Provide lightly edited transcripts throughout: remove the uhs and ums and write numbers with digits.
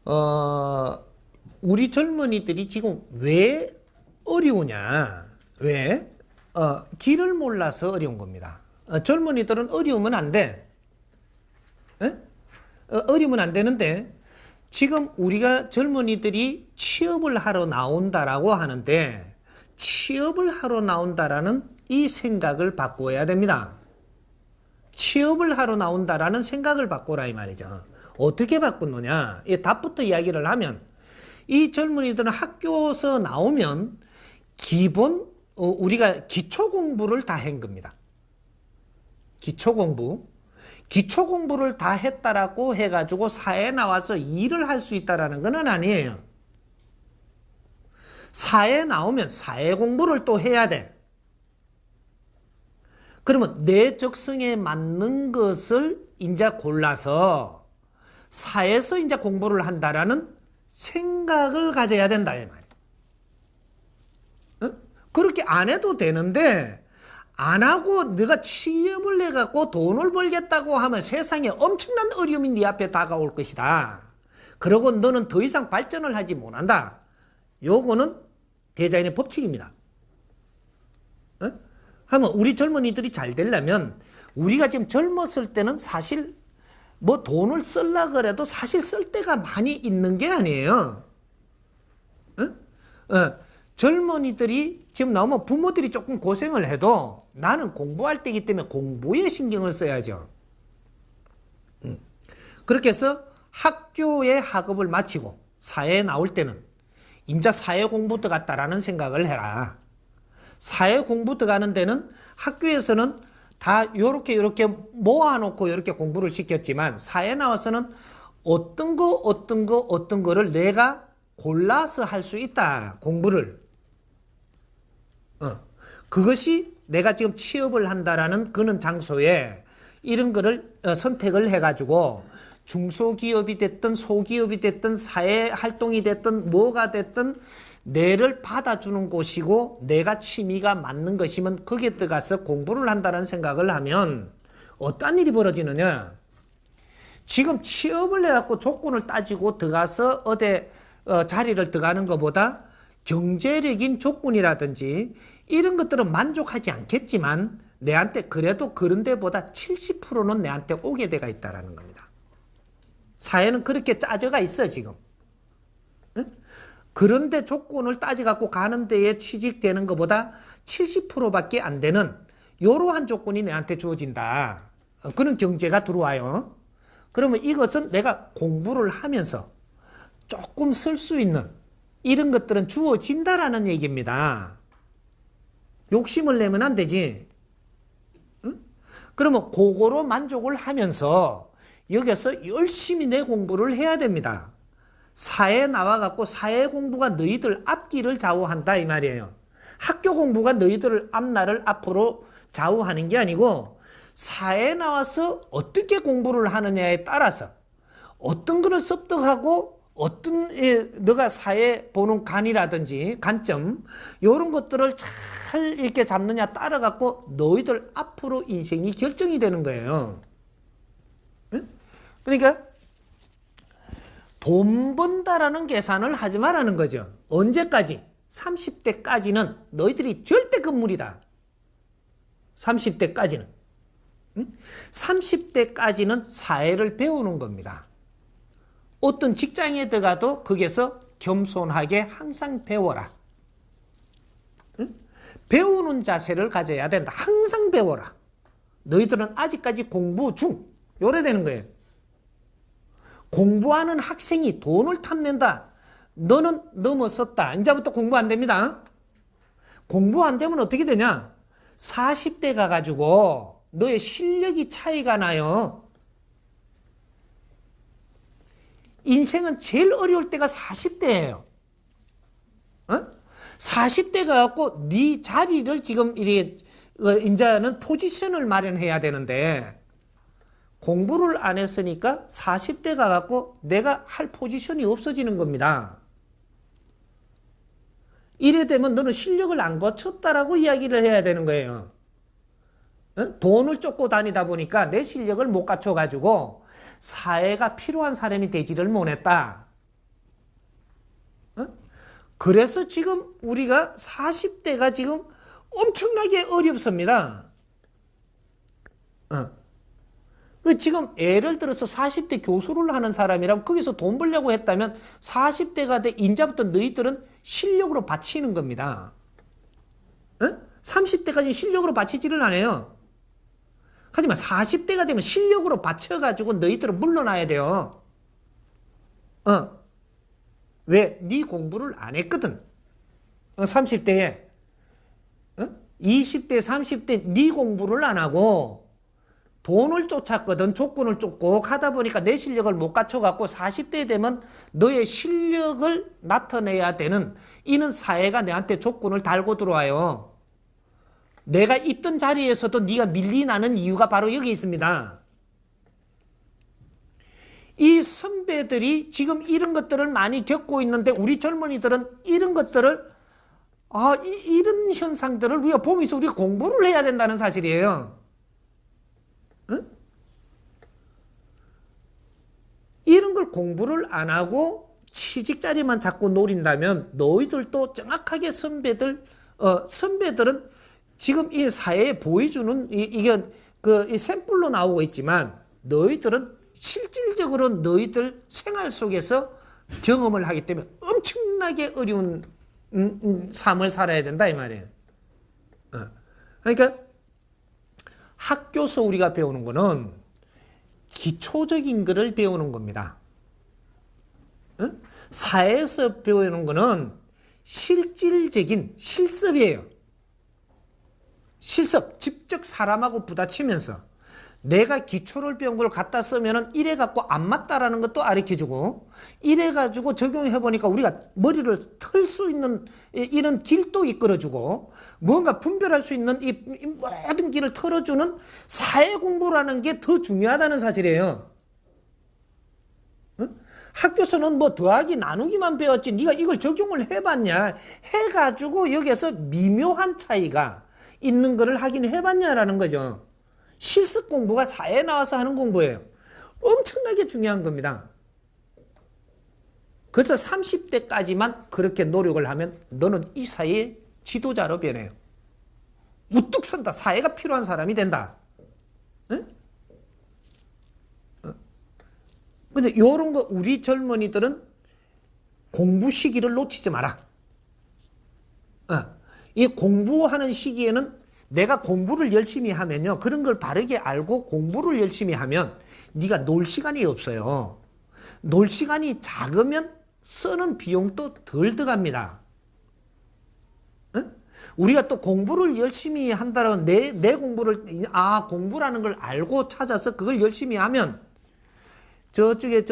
어, 우리 젊은이들이 지금 왜 어려우냐? 왜? 길을 몰라서 어려운 겁니다. 젊은이들은 어려우면 안 돼. 에? 어려우면 안 되는데, 지금 우리가 젊은이들이 취업을 하러 나온다라고 하는데, 취업을 하러 나온다라는 이 생각을 바꿔야 됩니다. 취업을 하러 나온다라는 생각을 바꿔라 이 말이죠. 어떻게 바꾸느냐? 이 답부터 이야기를 하면 이 젊은이들은 학교에서 나오면 기본 우리가 기초 공부를 다 한 겁니다. 기초 공부를 다 했다라고 해가지고 사회에 나와서 일을 할 수 있다라는 건 아니에요. 사회에 나오면 사회 공부를 또 해야 돼. 그러면 내 적성에 맞는 것을 이제 골라서 사회에서 이제 공부를 한다라는 생각을 가져야 된다, 이 말이야. 그렇게 안 해도 되는데, 안 하고 네가 취업을 해갖고 돈을 벌겠다고 하면 세상에 엄청난 어려움이 네 앞에 다가올 것이다. 그러고 너는 더 이상 발전을 하지 못한다. 요거는 대자연의 법칙입니다. 하면 우리 젊은이들이 잘 되려면 우리가 지금 젊었을 때는 사실 뭐 돈을 쓸라 그래도 사실 쓸 데가 많이 있는 게 아니에요. 젊은이들이 지금 나오면 부모들이 조금 고생을 해도 나는 공부할 때이기 때문에 공부에 신경을 써야죠. 그렇게 해서 학교의 학업을 마치고 사회에 나올 때는 인자 사회 공부 들어갔다라는 생각을 해라. 사회 공부 들어가는 데는 학교에서는 다 요렇게 모아놓고 이렇게 공부를 시켰지만 사회에 나와서는 어떤 거를 내가 골라서 할 수 있다. 공부를. 그것이 내가 지금 취업을 한다라는 그런 장소에 이런 거를 선택을 해가지고 중소기업이 됐든 소기업이 됐든 사회활동이 됐든 뭐가 됐든 내를 받아주는 곳이고 내가 취미가 맞는 것이면 거기에 들어가서 공부를 한다는 생각을 하면 어떤 일이 벌어지느냐. 지금 취업을 해갖고 조건을 따지고 들어가서 어디 자리를 들어가는 것보다 경제적인 조건이라든지 이런 것들은 만족하지 않겠지만 내한테 그래도 그런 데보다 70%는 내한테 오게 돼가 있다는 겁니다. 사회는 그렇게 짜져가 있어 지금. 그런데 조건을 따져갖고 가는 데에 취직되는 것보다 70%밖에 안 되는 이러한 조건이 내한테 주어진다. 그런 경제가 들어와요. 그러면 이것은 내가 공부를 하면서 조금 쓸 수 있는 이런 것들은 주어진다라는 얘기입니다. 욕심을 내면 안 되지. 응? 그러면 그거로 만족을 하면서 여기서 열심히 내 공부를 해야 됩니다. 사회에 나와갖고 사회 공부가 너희들 앞길을 좌우한다 이 말이에요. 학교 공부가 너희들 앞날을 앞으로 좌우하는 게 아니고 사회에 나와서 어떻게 공부를 하느냐에 따라서 어떤 거를 습득하고 어떤 너가 사회 보는 관이라든지 관점 이런 것들을 잘 이렇게 잡느냐 따라갖고 너희들 앞으로 인생이 결정이 되는 거예요. 그러니까 돈 번다라는 계산을 하지 말라는 거죠. 언제까지? 30대까지는 너희들이 절대 건물이다. 30대까지는. 30대까지는 사회를 배우는 겁니다. 어떤 직장에 들어가도 거기서 겸손하게 항상 배워라. 배우는 자세를 가져야 된다. 항상 배워라. 너희들은 아직까지 공부 중. 요래 되는 거예요. 공부하는 학생이 돈을 탐낸다. 너는 넘어섰다. 이제부터 공부 안 됩니다. 공부 안 되면 어떻게 되냐? 40대 가가지고 너의 실력이 차이가 나요. 인생은 제일 어려울 때가 40대예요. 40대 가갖고 네 자리를 지금 이제는 포지션을 마련해야 되는데 공부를 안 했으니까 40대 가갖고 내가 할 포지션이 없어지는 겁니다. 이래 되면 너는 실력을 안 거쳤다라고 이야기를 해야 되는 거예요. 돈을 쫓고 다니다 보니까 내 실력을 못 갖춰가지고 사회가 필요한 사람이 되지를 못했다. 그래서 지금 우리가 40대가 지금 엄청나게 어렵습니다. 지금 예를 들어서 40대 교수를 하는 사람이라면 거기서 돈 벌려고 했다면 40대가 돼 인자부터 너희들은 실력으로 바치는 겁니다. 30대까지 실력으로 바치지를 않아요. 하지만 40대가 되면 실력으로 바쳐가지고 너희들은 물러나야 돼요. 왜? 네 공부를 안 했거든. 30대에 20대 30대 네 공부를 안 하고 돈을 쫓았거든. 조건을 쫓고 하다 보니까 내 실력을 못 갖춰갖고 40대 되면 너의 실력을 나타내야 되는, 이는 사회가 내한테 조건을 달고 들어와요. 내가 있던 자리에서도 네가 밀리나는 이유가 바로 여기 있습니다. 이 선배들이 지금 이런 것들을 많이 겪고 있는데 우리 젊은이들은 이런 것들을 이런 현상들을 우리가 보면서 우리가 공부를 해야 된다는 사실이에요. 이런 걸 공부를 안 하고 취직 자리만 자꾸 노린다면 너희들도 정확하게 선배들은 지금 이 사회에 보여주는 이게 이 샘플로 나오고 있지만 너희들은 실질적으로 너희들 생활 속에서 경험을 하기 때문에 엄청나게 어려운 삶을 살아야 된다 이 말이에요. 그러니까 학교에서 우리가 배우는 거는 기초적인 것을 배우는 겁니다. 사회에서 배우는 거는 실질적인 실습이에요. 실습, 직접 사람하고 부딪히면서 내가 기초를 배운 걸 갖다 쓰면은 이래 갖고 안 맞다라는 것도 알려주고, 이래 가지고 적용해 보니까 우리가 머리를 털 수 있는 이런 길도 이끌어주고, 뭔가 분별할 수 있는 이 모든 길을 털어주는 사회 공부라는 게 더 중요하다는 사실이에요. 학교에서는 뭐 더하기 나누기만 배웠지 네가 이걸 적용을 해봤냐, 해가지고 여기에서 미묘한 차이가 있는 거를 하긴 해봤냐라는 거죠. 실습 공부가 사회에 나와서 하는 공부예요. 엄청나게 중요한 겁니다. 그래서 30대까지만 그렇게 노력을 하면 너는 이 사회의 지도자로 변해요. 우뚝 선다. 사회가 필요한 사람이 된다. 근데 이런 거 우리 젊은이들은 공부 시기를 놓치지 마라. 이 공부하는 시기에는 내가 공부를 열심히 하면요, 그런 걸 바르게 알고 공부를 열심히 하면 네가 놀 시간이 없어요. 놀 시간이 작으면 쓰는 비용도 덜 들어갑니다. 우리가 또 공부를 열심히 한다는 내 공부를 공부라는 걸 알고 찾아서 그걸 열심히 하면 저쪽에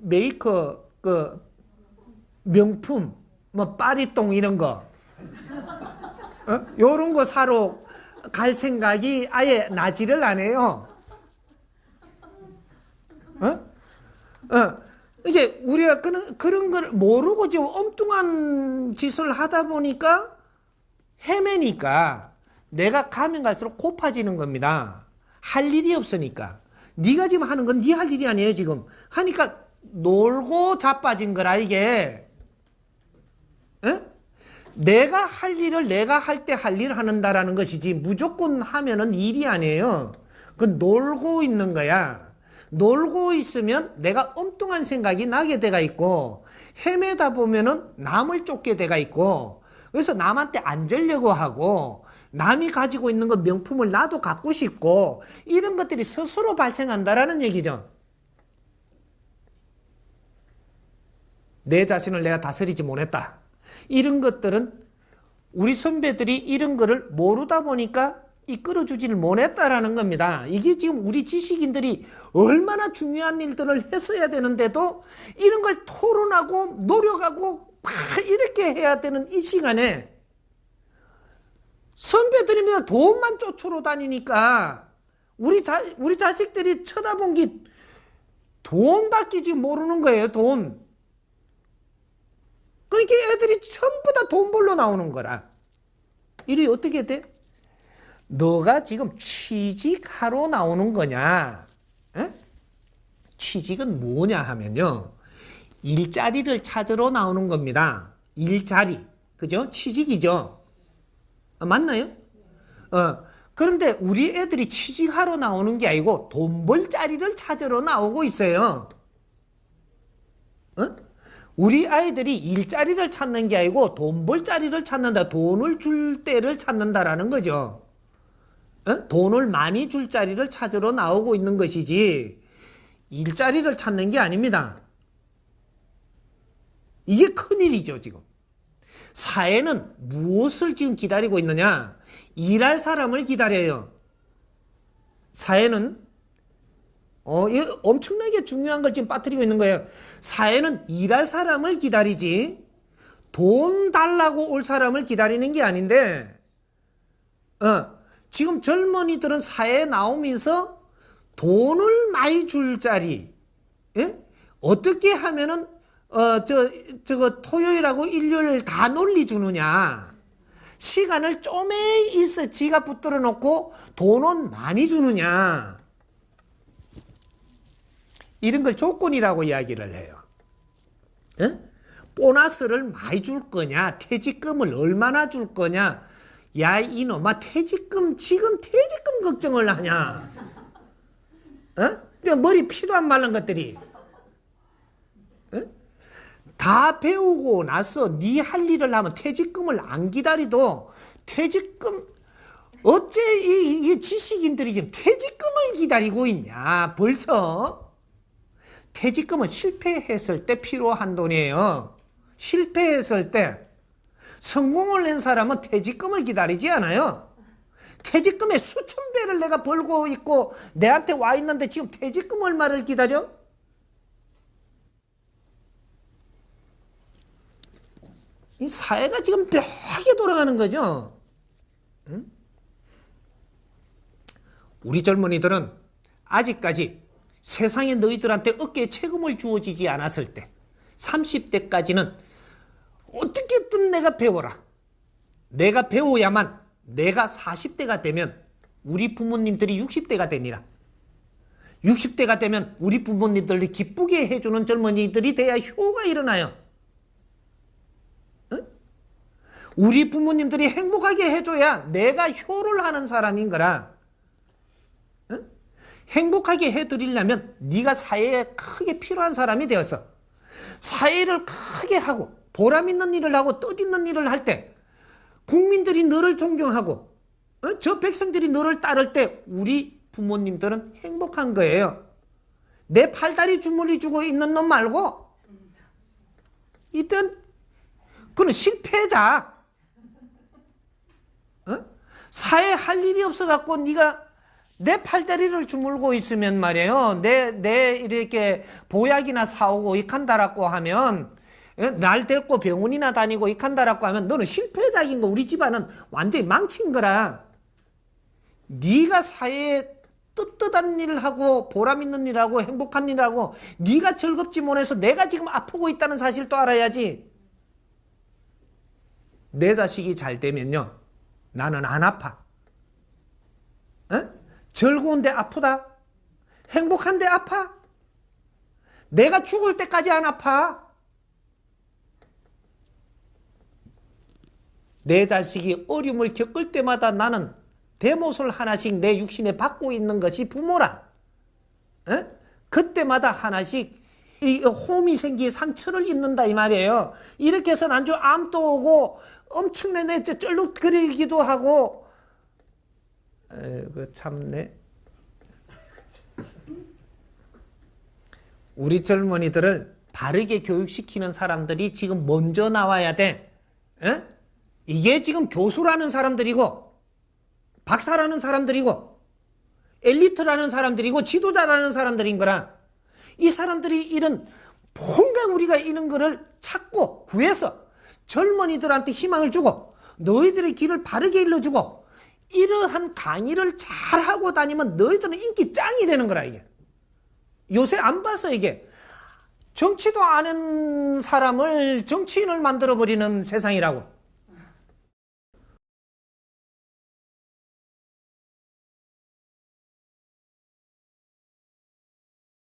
메이커 명품 뭐 파리똥 이런 거 요런 거 사러 갈 생각이 아예 나지를 않아요. 이제 우리가 그런 걸 모르고 지금 엉뚱한 짓을 하다 보니까 헤매니까 내가 가면 갈수록 고파지는 겁니다. 할 일이 없으니까. 네가 지금 하는 건 네 할 일이 아니에요. 지금 하니까 놀고 자빠진 거라 이게. 내가 할 일을 내가 할 때 할 일을 하는다라는 것이지 무조건 하면은 일이 아니에요. 그 놀고 있는 거야. 놀고 있으면 내가 엉뚱한 생각이 나게 돼가 있고, 헤매다 보면은 남을 쫓게 돼가 있고, 그래서 남한테 앉으려고 하고, 남이 가지고 있는 거 명품을 나도 갖고 싶고, 이런 것들이 스스로 발생한다라는 얘기죠. 내 자신을 내가 다스리지 못했다. 이런 것들은 우리 선배들이 이런 거를 모르다 보니까 이끌어주지를 못했다라는 겁니다. 이게 지금 우리 지식인들이 얼마나 중요한 일들을 했어야 되는데도 이런 걸 토론하고 노력하고 막 이렇게 해야 되는 이 시간에 선배들이면 돈만 쫓으러 다니니까 우리 자식들이 쳐다본 게 돈밖에 지금 모르는 거예요. 돈. 그러니까 애들이 전부 다 돈 벌러 나오는 거라. 이리 어떻게 돼? 너가 지금 취직하러 나오는 거냐? 취직은 뭐냐 하면요, 일자리를 찾으러 나오는 겁니다. 일자리. 그죠? 취직이죠. 맞나요? 그런데 우리 애들이 취직하러 나오는 게 아니고 돈 벌 자리를 찾으러 나오고 있어요. 우리 아이들이 일자리를 찾는 게 아니고 돈 벌 자리를 찾는다. 돈을 줄 때를 찾는다라는 거죠. 돈을 많이 줄 자리를 찾으러 나오고 있는 것이지 일자리를 찾는 게 아닙니다. 이게 큰일이죠, 지금. 사회는 무엇을 지금 기다리고 있느냐? 일할 사람을 기다려요. 사회는 엄청나게 중요한 걸 지금 빠뜨리고 있는 거예요. 사회는 일할 사람을 기다리지 돈 달라고 올 사람을 기다리는 게 아닌데 지금 젊은이들은 사회에 나오면서 돈을 많이 줄 자리 어떻게 하면은 저거 토요일하고 일요일 다 논리 주느냐 시간을 좀에 있어 지가 붙들어 놓고 돈은 많이 주느냐 이런 걸 조건이라고 이야기를 해요. 보너스를 많이 줄 거냐 퇴직금을 얼마나 줄 거냐 야 이놈아 퇴직금 지금 퇴직금 걱정을 하냐 머리 피도 안 마른 것들이 다 배우고 나서 네 할 일을 하면 퇴직금을 안 기다리도 퇴직금 어째 이 지식인들이 지금 퇴직금을 기다리고 있냐 벌써 퇴직금은 실패했을 때 필요한 돈이에요. 실패했을 때 성공을 낸 사람은 퇴직금을 기다리지 않아요. 퇴직금의 수천 배를 내가 벌고 있고 내한테 와 있는데 지금 퇴직금 얼마를 기다려? 이 사회가 지금 묘하게 돌아가는 거죠. 응? 우리 젊은이들은 아직까지 세상에 너희들한테 어깨에 책임을 주어지지 않았을 때 30대까지는 어떻게든 내가 배워라. 내가 배워야만 내가 40대가 되면 우리 부모님들이 60대가 되니라. 60대가 되면 우리 부모님들이 기쁘게 해주는 젊은이들이 돼야 효가 일어나요. 우리 부모님들이 행복하게 해줘야 내가 효를 하는 사람인 거라. 행복하게 해드리려면 네가 사회에 크게 필요한 사람이 되어서 사회를 크게 하고 보람 있는 일을 하고 뜻있는 일을 할 때 국민들이 너를 존경하고 저 백성들이 너를 따를 때 우리 부모님들은 행복한 거예요. 내 팔다리 주머니 주고 있는 놈 말고 이땐 그는 실패자. 사회에 할 일이 없어갖고 네가 내 팔다리를 주물고 있으면 말이에요. 내 이렇게 보약이나 사오고 익한다라고 하면 날 데리고 병원이나 다니고 익한다라고 하면 너는 실패자인 거. 우리 집안은 완전히 망친 거라. 네가 사회에 떳떳한 일을 하고 보람 있는 일하고 행복한 일하고 네가 즐겁지 못해서 내가 지금 아프고 있다는 사실도 알아야지. 내 자식이 잘 되면요 나는 안 아파. 즐거운데 아프다? 행복한데 아파? 내가 죽을 때까지 안 아파. 내 자식이 어려움을 겪을 때마다 나는 대못을 하나씩 내 육신에 받고 있는 것이 부모라. 그때마다 하나씩 이 홈이 생기 상처를 입는다 이 말이에요. 이렇게 해서 난주 암도 오고 엄청나게 쩔룩거리기도 하고 그 참네. 우리 젊은이들을 바르게 교육시키는 사람들이 지금 먼저 나와야 돼. 이게 지금 교수라는 사람들이고 박사라는 사람들이고 엘리트라는 사람들이고 지도자라는 사람들인 거라. 이 사람들이 이런 뭔가 우리가 이런 거를 찾고 구해서 젊은이들한테 희망을 주고 너희들의 길을 바르게 일러주고 이러한 강의를 잘하고 다니면 너희들은 인기 짱이 되는 거라. 이게 요새 안 봐서 이게 정치도 아는 사람을 정치인을 만들어버리는 세상이라고.